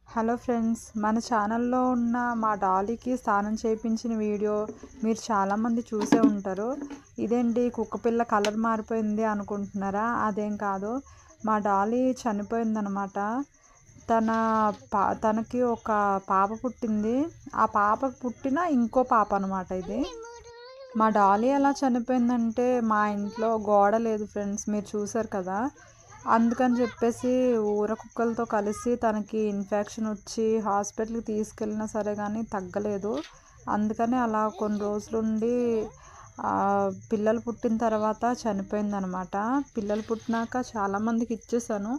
Hello friends, మన ఛానల్లో ఉన్న మా డాలీకి స్నానం చేయించిన వీడియో మీరు చాలామంది చూసే ఉంటారు. ఇదేంటి కుక్కపిల్ల కలర్ మారిపోయింది అనుకుంటున్నారా? అదేం కాదు, మా డాలీ చనిపోయిందనమాట. తనకి ఒక పాప పుట్టింది. ఆ పాపకు పుట్టిన ఇంకో పాప అనమాట ఇది. మా డాలీ ఎలా చనిపోయిందంటే, మా ఇంట్లో గోడ లేదు ఫ్రెండ్స్, మీరు చూసారు కదా. అందుకని చెప్పేసి ఊర కుక్కలతో కలిసి తనకి ఇన్ఫెక్షన్ వచ్చి హాస్పిటల్కి తీసుకెళ్ళినా సరే కానీ తగ్గలేదు. అందుకని అలా కొన్ని రోజులుండి పిల్లలు పుట్టిన తర్వాత చనిపోయిందనమాట. పిల్లలు పుట్టినాక చాలామందికి ఇచ్చేసాను.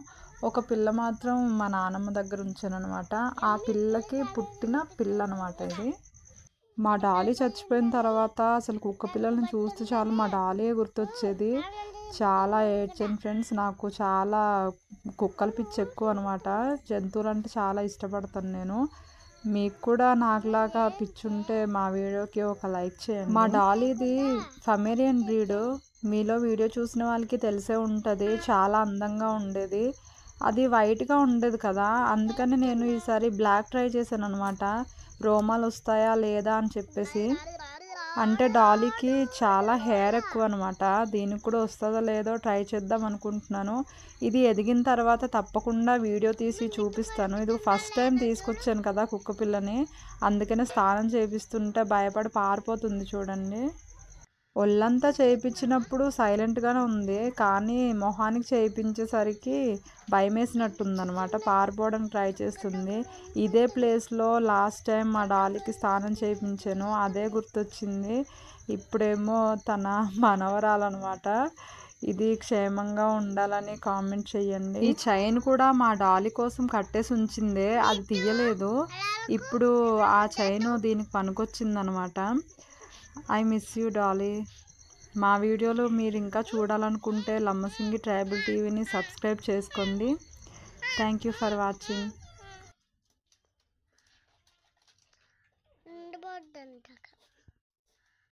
ఒక పిల్ల మాత్రం మా నాన్నమ్మ దగ్గర ఉంచాను అనమాట. ఆ పిల్లకి పుట్టిన పిల్ల అనమాట ఇది. మా డాలీ చచ్చిపోయిన తర్వాత అసలు కుక్క పిల్లల్ని చూస్తే చాలు మా డాలీయే గుర్తొచ్చేది. చాలా ఏడ్చాను ఫ్రెండ్స్. నాకు చాలా కుక్కల పిచ్చి ఎక్కువ అనమాట. జంతువులు అంటే చాలా ఇష్టపడతాను నేను. మీకు కూడా నాకులాగా పిచ్చి ఉంటే మా వీడియోకి ఒక లైక్ చేయండి. మా డాలీది ఫమేరియన్ బ్రీడ్. మీలో వీడియో చూసిన వాళ్ళకి తెలిసే ఉంటుంది. చాలా అందంగా ఉండేది. అది వైట్గా ఉండేది కదా, అందుకని నేను ఈసారి బ్లాక్ ట్రై చేశాను అనమాట. రోమాలు వస్తాయా లేదా అని చెప్పేసి. అంటే డాలీకి చాలా హెయిర్ ఎక్కువ అనమాట. దీనికి కూడా వస్తుందో లేదో ట్రై చేద్దాం అనుకుంటున్నాను. ఇది ఎదిగిన తర్వాత తప్పకుండా వీడియో తీసి చూపిస్తాను. ఇది ఫస్ట్ టైం తీసుకొచ్చాను కదా కుక్క పిల్లని, అందుకనే స్నానం చేపిస్తుంటే భయపడి పారిపోతుంది చూడండి. ఒళ్ళంతా చేయించినప్పుడు సైలెంట్గానే ఉంది, కానీ మొహానికి చేయించేసరికి భయం వేసినట్టుందనమాట. పారిపోవడానికి ట్రై చేస్తుంది. ఇదే ప్లేస్లో లాస్ట్ టైం మా డాలీకి స్నానం చేయించాను, అదే గుర్తొచ్చింది. ఇప్పుడేమో తన మనవరాలన్నమాట. ఇది క్షేమంగా ఉండాలని కామెంట్ చేయండి. ఈ చైన్ కూడా మా డాలీ కోసం కట్టేసి ఉంచిందే, అది తీయలేదు. ఇప్పుడు ఆ చైన్ దీనికి పనికొచ్చిందనమాట. I miss you Dolly. మా వీడియోలు మీరు ఇంకా చూడాలనుకుంటే లమ్మసింగి ట్రైబల్ టీవీని సబ్స్క్రైబ్ చేసుకోండి. Thank you for watching.